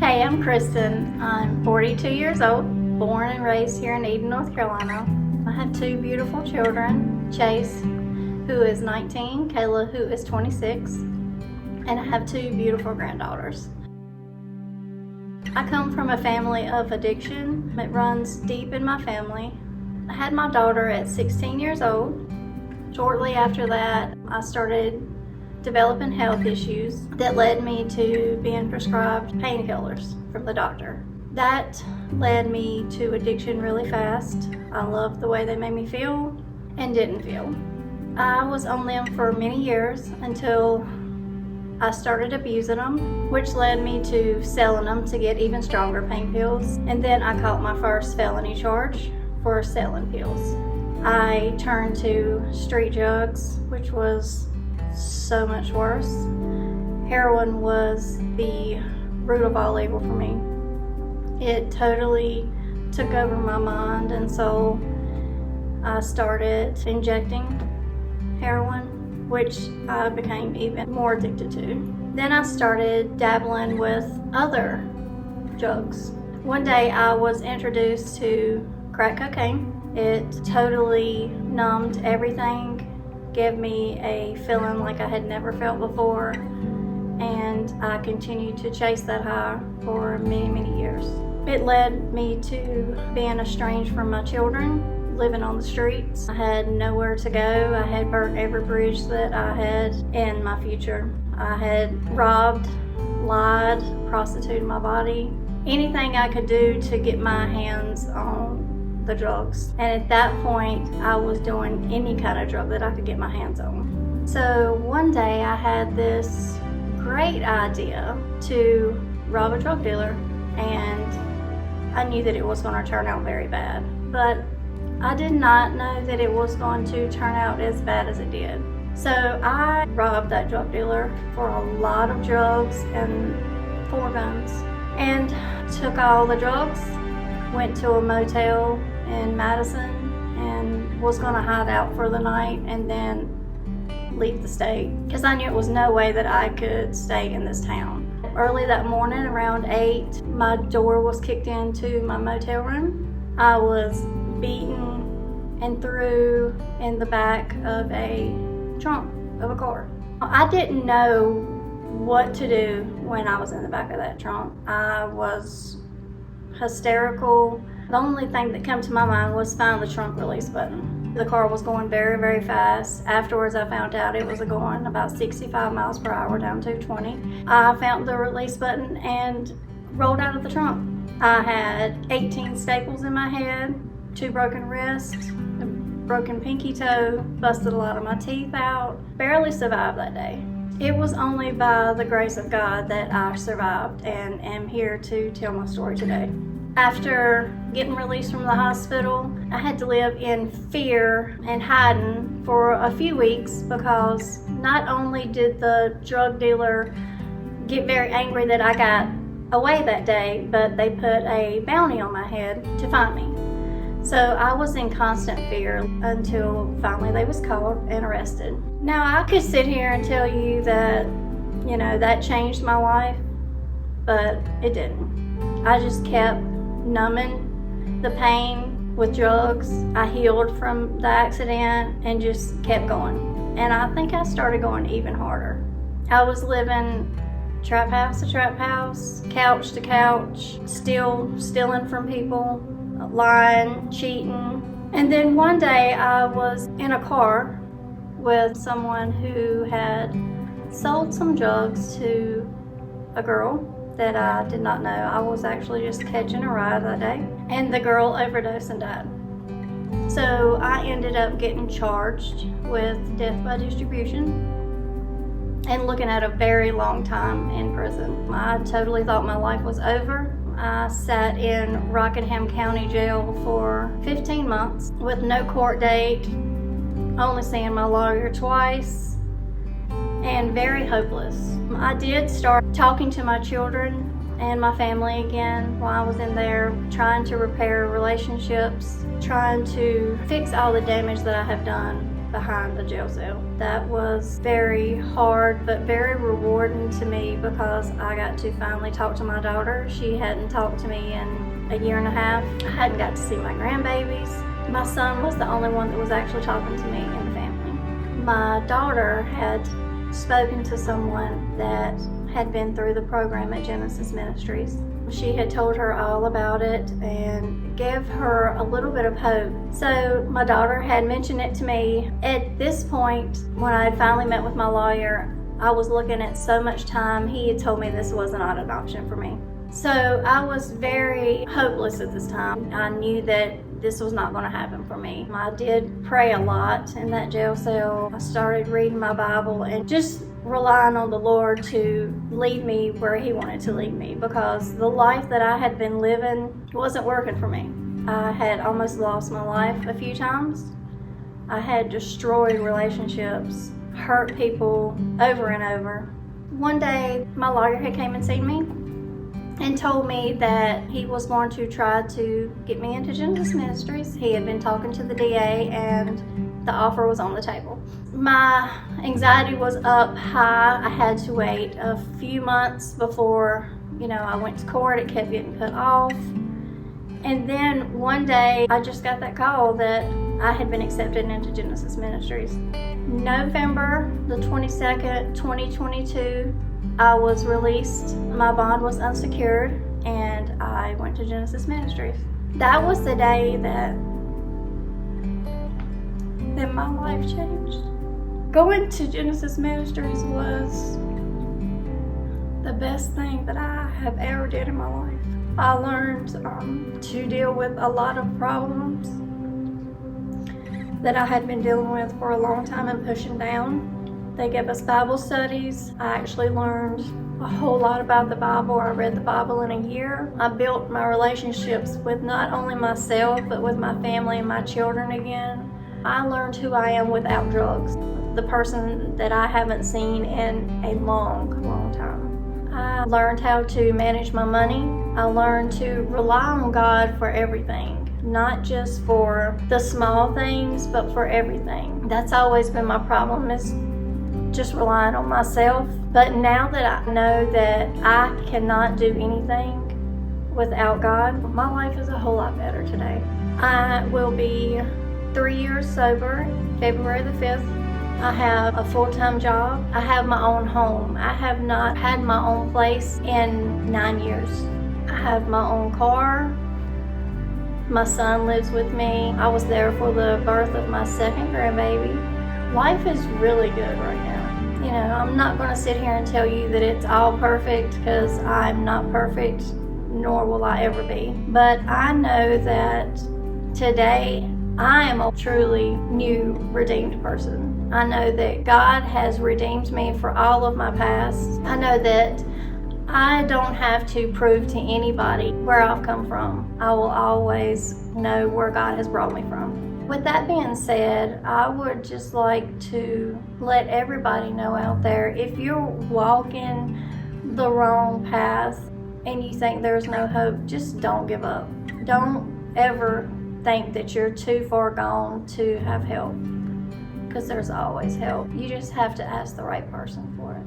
Hey, I'm Kristen. I'm 42 years old, born and raised here in Eden, North Carolina. I have two beautiful children, Chase, who is 19, Kayla, who is 26, and I have two beautiful granddaughters. I come from a family of addiction that runs deep in my family. I had my daughter at 16 years old. Shortly after that, I started developing health issues that led me to being prescribed painkillers from the doctor. That led me to addiction really fast. I loved the way they made me feel and didn't feel. I was on them for many years until I started abusing them, which led me to selling them to get even stronger pain pills. And then I caught my first felony charge for selling pills. I turned to street drugs, which was so much worse. Heroin was the root of all evil for me. It totally took over my mind and soul. I started injecting heroin, which I became even more addicted to. Then I started dabbling with other drugs. One day I was introduced to crack cocaine. It totally numbed everything, gave me a feeling like I had never felt before, and I continued to chase that high for many, many years. It led me to being estranged from my children, living on the streets. I had nowhere to go. I had burnt every bridge that I had in my future. I had robbed, lied, prostituted my body, anything I could do to get my hands on the drugs. And at that point, I was doing any kind of drug that I could get my hands on. So one day I had this great idea to rob a drug dealer, and I knew that it was going to turn out very bad. But I did not know that it was going to turn out as bad as it did. So I robbed that drug dealer for a lot of drugs and 4 guns, and took all the drugs, went to a motel in Madison, and was going to hide out for the night and then leave the state, because I knew it was no way that I could stay in this town. Early that morning, around 8, my door was kicked into my motel room. I was beaten and threw in the back of a trunk of a car. I didn't know what to do when I was in the back of that trunk. I was hysterical. The only thing that came to my mind was find the trunk release button. The car was going very, very fast. Afterwards, I found out it was going about 65 miles per hour down 220. I found the release button and rolled out of the trunk. I had 18 staples in my head, 2 broken wrists, a broken pinky toe, busted a lot of my teeth out. Barely survived that day. It was only by the grace of God that I survived and am here to tell my story today. After getting released from the hospital, I had to live in fear and hiding for a few weeks, because not only did the drug dealer get very angry that I got away that day, but they put a bounty on my head to find me. So I was in constant fear until finally they was caught and arrested. Now I could sit here and tell you that, that changed my life, but it didn't. I just kept numbing the pain with drugs. I healed from the accident and just kept going. And I think I started going even harder. I was living trap house to trap house, couch to couch, stealing from people, lying, cheating. And then one day I was in a car with someone who had sold some drugs to a girl that I did not know. I was actually just catching a ride that day, and the girl overdosed and died. So I ended up getting charged with death by distribution and looking at a very long time in prison. I totally thought my life was over. I sat in Rockingham County Jail for 15 months with no court date, only seeing my lawyer twice, and very hopeless. I did start talking to my children and my family again while I was in there, trying to repair relationships, trying to fix all the damage that I have done. behind a jail cell. That was very hard, but very rewarding to me because I got to finally talk to my daughter. She hadn't talked to me in a year and a half. I hadn't got to see my grandbabies. My son was the only one that was actually talking to me in the family. My daughter had spoken to someone that had been through the program at Genesis Ministries. She had told her all about it and gave her a little bit of hope. So my daughter had mentioned it to me. At this point, when I had finally met with my lawyer, I was looking at so much time. He had told me this was not an option for me. So I was very hopeless at this time. I knew that this was not going to happen for me. I did pray a lot in that jail cell. I started reading my Bible and just relying on the Lord to lead me where He wanted to lead me, because the life that I had been living wasn't working for me. I had almost lost my life a few times. I had destroyed relationships, hurt people over and over. One day, my lawyer had came and seen me and told me that he was going to try to get me into Genesis Ministries. He had been talking to the DA and the offer was on the table. My anxiety was up high. I had to wait a few months before, I went to court. It kept getting put off. And then one day I just got that call that I had been accepted into Genesis Ministries. November the 22nd, 2022, I was released. My bond was unsecured and I went to Genesis Ministries. That was the day that my life changed. Going to Genesis Ministries was the best thing that I have ever did in my life. I learned to deal with a lot of problems that I had been dealing with for a long time and pushing down. They gave us Bible studies. I actually learned a whole lot about the Bible. I read the Bible in a year. I built my relationships with not only myself, but with my family and my children again. I learned who I am without drugs, the person that I haven't seen in a long, long time. I learned how to manage my money. I learned to rely on God for everything, not just for the small things, but for everything. That's always been my problem, is just relying on myself. But now that I know that I cannot do anything without God, my life is a whole lot better today. I will be 3 years sober, February the 5th. I have a full-time job. I have my own home. I have not had my own place in 9 years. I have my own car. My son lives with me. I was there for the birth of my second grandbaby. Life is really good right now. I'm not going to sit here and tell you that it's all perfect, because I'm not perfect, nor will I ever be. But I know that today I am a truly new, redeemed person. I know that God has redeemed me for all of my past. I know that I don't have to prove to anybody where I've come from. I will always know where God has brought me from. With that being said, I would just like to let everybody know out there, if you're walking the wrong path and you think there's no hope, just don't give up. Don't ever think that you're too far gone to have help, because there's always help. You just have to ask the right person for it.